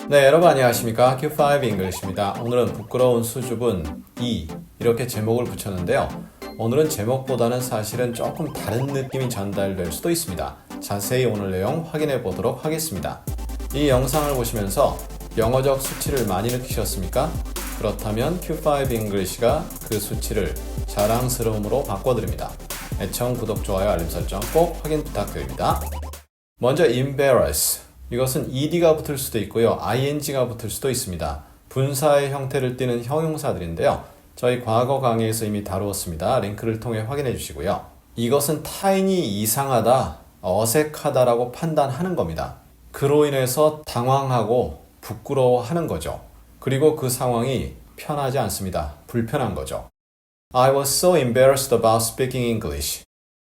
네, 여러분 안녕하십니까? Q5 English입니다. 오늘은 부끄러운 수줍은 이렇게 제목을 붙였는데요. 오늘은 제목보다는 사실은 조금 다른 느낌이 전달될 수도 있습니다. 자세히 오늘 내용 확인해 보도록 하겠습니다. 이 영상을 보시면서 영어적 수치를 많이 느끼셨습니까? 그렇다면 Q5 English가 그 수치를 자랑스러움으로 바꿔드립니다. 애청, 구독, 좋아요, 알림 설정 꼭 확인 부탁드립니다. 먼저 embarrass. 이것은 ed가 붙을 수도 있고요. ing가 붙을 수도 있습니다. 분사의 형태를 띠는 형용사들인데요. 저희 과거 강의에서 이미 다루었습니다. 링크를 통해 확인해 주시고요. 이것은 타인이 이상하다, 어색하다라고 판단하는 겁니다. 그로 인해서 당황하고 부끄러워하는 거죠. 그리고 그 상황이 편하지 않습니다. 불편한 거죠. I was so embarrassed about speaking English.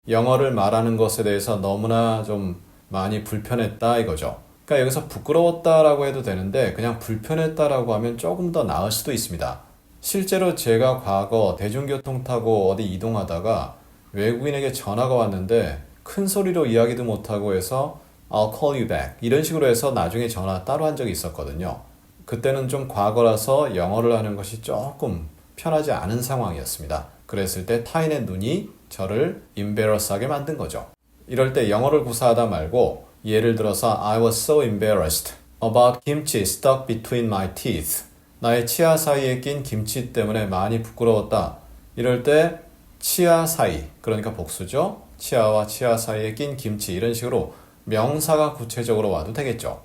영어를 말하는 것에 대해서 너무나 좀 많이 불편했다 이거죠. 그러니까 여기서 부끄러웠다라고 해도 되는데 그냥 불편했다라고 하면 조금 더 나을 수도 있습니다. 실제로 제가 과거 대중교통 타고 어디 이동하다가 외국인에게 전화가 왔는데 큰 소리로 이야기도 못하고 해서 I'll call you back 이런 식으로 해서 나중에 전화 따로 한 적이 있었거든요. 그때는 좀 과거라서 영어를 하는 것이 조금 편하지 않은 상황이었습니다. 그랬을 때 타인의 눈이 저를 embarrass하게 만든 거죠. 이럴 때 영어를 구사하다 말고 예를 들어서 I was so embarrassed about kimchi stuck between my teeth. 나의 치아 사이에 낀 김치 때문에 많이 부끄러웠다. 이럴 때 치아 사이, 그러니까 복수죠. 치아와 치아 사이에 낀 김치 이런 식으로 명사가 구체적으로 와도 되겠죠.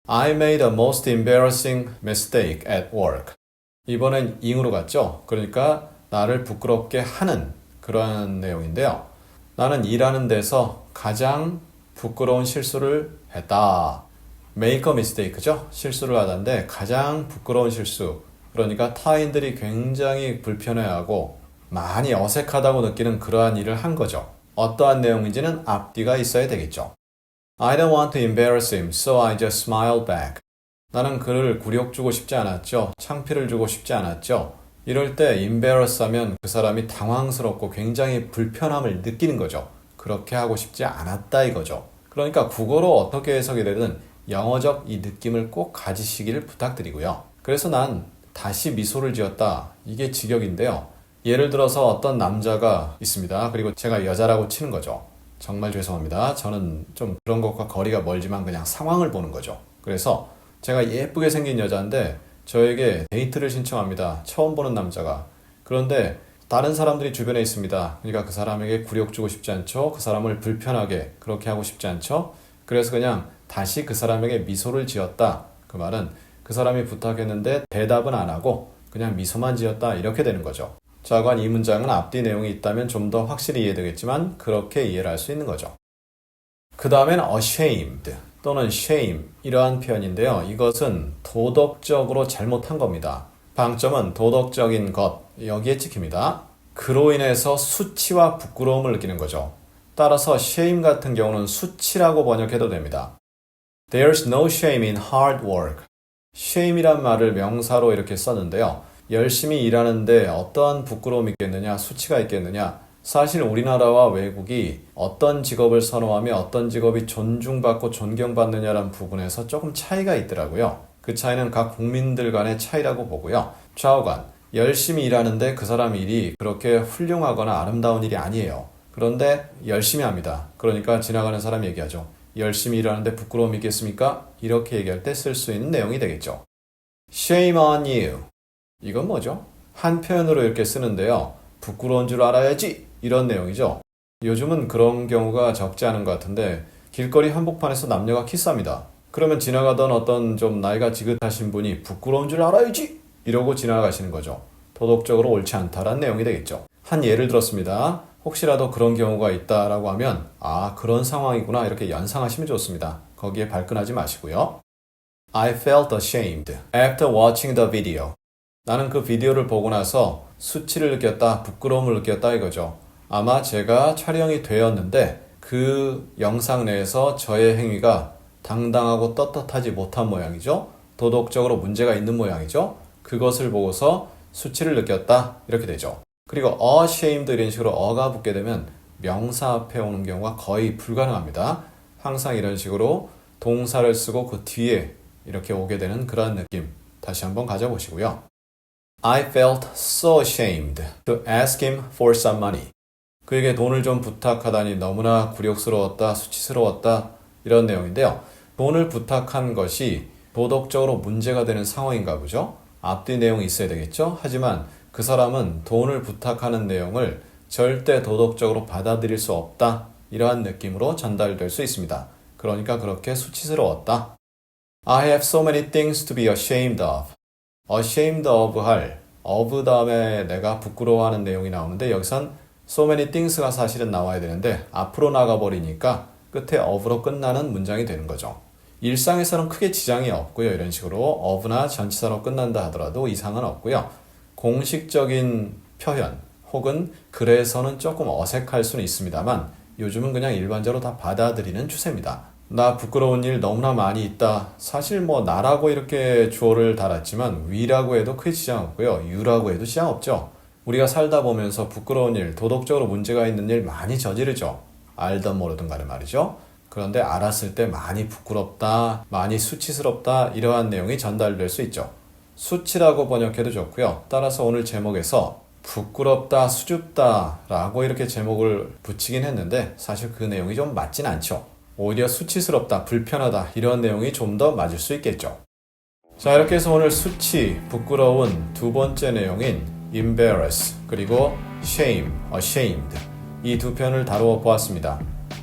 I made a most embarrassing mistake at work. 이번엔 ing으로 갔죠. 그러니까 나를 부끄럽게 하는 그런 내용인데요. 나는 일하는 데서 가장 부끄러운 실수를 했다. make a mistake죠. 실수를 하다인데 가장 부끄러운 실수. 그러니까 타인들이 굉장히 불편해하고 많이 어색하다고 느끼는 그러한 일을 한 거죠. 어떠한 내용인지는 앞뒤가 있어야 되겠죠. I don't want to embarrass him, so I just smiled back. 나는 그를 굴욕 주고 싶지 않았죠. 창피를 주고 싶지 않았죠. 이럴 때 embarrass 하면 그 사람이 당황스럽고 굉장히 불편함을 느끼는 거죠. 그렇게 하고 싶지 않았다 이거죠. 그러니까 국어로 어떻게 해석이 되든 영어적 이 느낌을 꼭 가지시기를 부탁드리고요. 그래서 난 다시 미소를 지었다. 이게 직역인데요. 예를 들어서 어떤 남자가 있습니다. 그리고 제가 여자라고 치는 거죠. 정말 죄송합니다. 저는 좀 그런 것과 거리가 멀지만 그냥 상황을 보는 거죠. 그래서 제가 예쁘게 생긴 여자인데 저에게 데이트를 신청합니다. 처음 보는 남자가. 그런데 다른 사람들이 주변에 있습니다. 그러니까 그 사람에게 굴욕 주고 싶지 않죠. 그 사람을 불편하게 그렇게 하고 싶지 않죠. 그래서 그냥 다시 그 사람에게 미소를 지었다. 그 말은 그 사람이 부탁했는데 대답은 안 하고 그냥 미소만 지었다. 이렇게 되는 거죠. 자관 이 문장은 앞뒤 내용이 있다면 좀 더 확실히 이해되겠지만 그렇게 이해를 할 수 있는 거죠. 그 다음엔 ashamed 또는 shame 이러한 표현인데요. 이것은 도덕적으로 잘못한 겁니다. 방점은 도덕적인 것, 여기에 찍힙니다. 그로 인해서 수치와 부끄러움을 느끼는 거죠. 따라서 shame 같은 경우는 수치라고 번역해도 됩니다. There's no shame in hard work. shame이란 말을 명사로 이렇게 썼는데요. 열심히 일하는데 어떠한 부끄러움이 있겠느냐, 수치가 있겠느냐. 사실 우리나라와 외국이 어떤 직업을 선호하며 어떤 직업이 존중받고 존경받느냐라는 부분에서 조금 차이가 있더라고요. 그 차이는 각 국민들 간의 차이라고 보고요. 좌우간, 열심히 일하는데 그 사람 일이 그렇게 훌륭하거나 아름다운 일이 아니에요. 그런데 열심히 합니다. 그러니까 지나가는 사람이 얘기하죠. 열심히 일하는데 부끄러움이 있겠습니까? 이렇게 얘기할 때 쓸 수 있는 내용이 되겠죠. Shame on you. 이건 뭐죠? 한 표현으로 이렇게 쓰는데요. 부끄러운 줄 알아야지. 이런 내용이죠. 요즘은 그런 경우가 적지 않은 것 같은데 길거리 한복판에서 남녀가 키스합니다. 그러면 지나가던 어떤 좀 나이가 지긋하신 분이 부끄러운 줄 알아야지 이러고 지나가시는 거죠. 도덕적으로 옳지 않다라는 내용이 되겠죠. 한 예를 들었습니다. 혹시라도 그런 경우가 있다라고 하면 아 그런 상황이구나 이렇게 연상하시면 좋습니다. 거기에 발끈하지 마시고요. I felt ashamed after watching the video. 나는 그 비디오를 보고 나서 수치를 느꼈다, 부끄러움을 느꼈다 이거죠. 아마 제가 촬영이 되었는데 그 영상 내에서 저의 행위가 당당하고 떳떳하지 못한 모양이죠. 도덕적으로 문제가 있는 모양이죠. 그것을 보고서 수치를 느꼈다 이렇게 되죠. 그리고 ashamed 이런 식으로 어가 붙게 되면 명사 앞에 오는 경우가 거의 불가능합니다. 항상 이런 식으로 동사를 쓰고 그 뒤에 이렇게 오게 되는 그런 느낌 다시 한번 가져보시고요. I felt so ashamed to ask him for some money. 그에게 돈을 좀 부탁하다니 너무나 굴욕스러웠다, 수치스러웠다 이런 내용인데요. 돈을 부탁한 것이 도덕적으로 문제가 되는 상황인가 보죠. 앞뒤 내용이 있어야 되겠죠. 하지만 그 사람은 돈을 부탁하는 내용을 절대 도덕적으로 받아들일 수 없다 이러한 느낌으로 전달될 수 있습니다. 그러니까 그렇게 수치스러웠다. I have so many things to be ashamed of. ashamed of 할 of 다음에 내가 부끄러워하는 내용이 나오는데 여기선 so many things가 사실은 나와야 되는데 앞으로 나가버리니까 끝에 of로 끝나는 문장이 되는 거죠. 일상에서는 크게 지장이 없고요. 이런 식으로 of나 전치사로 끝난다 하더라도 이상은 없고요. 공식적인 표현 혹은 글에서는 조금 어색할 수는 있습니다만 요즘은 그냥 일반적으로 다 받아들이는 추세입니다. 나 부끄러운 일 너무나 많이 있다. 사실 뭐 나라고 이렇게 주어를 달았지만 we라고 해도 크게 지장 없고요. you라고 해도 지장 없죠. 우리가 살다 보면서 부끄러운 일, 도덕적으로 문제가 있는 일 많이 저지르죠. 알든 모르든 간에 말이죠. 그런데 알았을 때 많이 부끄럽다, 많이 수치스럽다 이러한 내용이 전달될 수 있죠. 수치라고 번역해도 좋고요. 따라서 오늘 제목에서 부끄럽다, 수줍다 라고 이렇게 제목을 붙이긴 했는데 사실 그 내용이 좀 맞진 않죠. 오히려 수치스럽다, 불편하다 이런 내용이 좀 더 맞을 수 있겠죠. 자, 이렇게 해서 오늘 수치, 부끄러운 두 번째 내용인 embarrass 그리고 shame, ashamed 이 두 편을 다루어 보았습니다.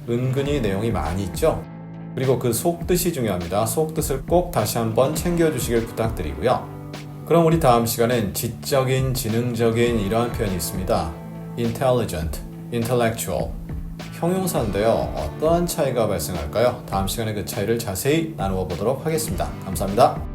은근히 내용이 많이 있죠? 그리고 그 속뜻이 중요합니다. 속뜻을 꼭 다시 한번 챙겨주시길 부탁드리고요. 그럼 우리 다음 시간엔 지적인, 지능적인 이러한 표현이 있습니다. intelligent, intellectual 형용사인데요. 어떠한 차이가 발생할까요? 다음 시간에 그 차이를 자세히 나누어 보도록 하겠습니다. 감사합니다.